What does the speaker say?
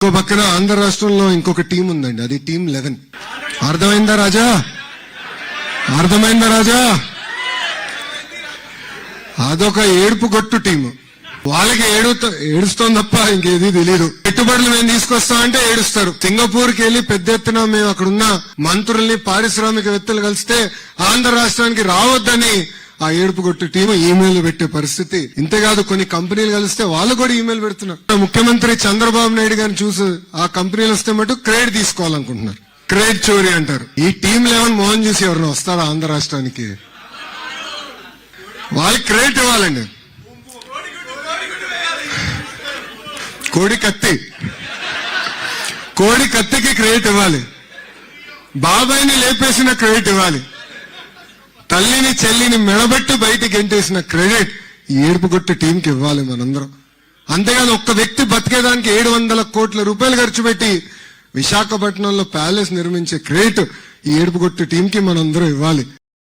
ఇంకో పక్కన ఆంధ్ర రాష్ట్రంలో ఇంకొక టీం ఉందండి, అది టీం 11. అర్థమైందా రాజా? అర్థమైందా రాజా? అదొక ఏడుపు గొట్టు టీము. వాళ్ళకి ఏడుస్తోంది తప్ప ఇంకేది తెలియదు. పెట్టుబడులు మేము తీసుకొస్తామంటే ఏడుస్తారు. సింగపూర్ కి వెళ్లి పెద్ద ఎత్తున మేము అక్కడున్న మంత్రుల్ని పారిశ్రామికవేత్తలు కలిస్తే ఆంధ్ర రాష్ట్రానికి రావద్దని ఆ ఏడుపు కొట్టు టీము ఈమెయిల్ పెట్టే పరిస్థితి. ఇంతేకాదు కొన్ని కంపెనీలు కలిస్తే వాళ్ళు కూడా ఈమెయిల్ పెడుతున్నారు. ముఖ్యమంత్రి చంద్రబాబు నాయుడు గారిని చూసి ఆ కంపెనీలు వస్తే మటు క్రెడిట్ తీసుకోవాలనుకుంటున్నారు. క్రెడిట్ చోరీ అంటారు. ఈ టీం 11 మోహన్ చూసి ఎవరైనా వస్తారా ఆంధ్ర రాష్ట్రానికి? వాళ్ళకి క్రెడిట్ ఇవ్వాలండి. కోడి కత్తికి క్రెడిట్ ఇవ్వాలి. బాబాయిని లేపేసిన క్రెడిట్ ఇవ్వాలి. తల్లిని చెల్లిని మెడబెట్టి బయటికి గెంటేసిన క్రెడిట్ ఈ ఏడుపుగొట్టు టీంకి ఇవ్వాలి మనందరం. అంతేగాని ఒక్క వ్యక్తి బతికేదానికి 700 కోట్ల రూపాయలు ఖర్చు పెట్టి విశాఖపట్నంలో ప్యాలెస్ నిర్మించే క్రెడిట్ ఈ ఏడుపుగొట్టు టీంకి మనందరం ఇవ్వాలి.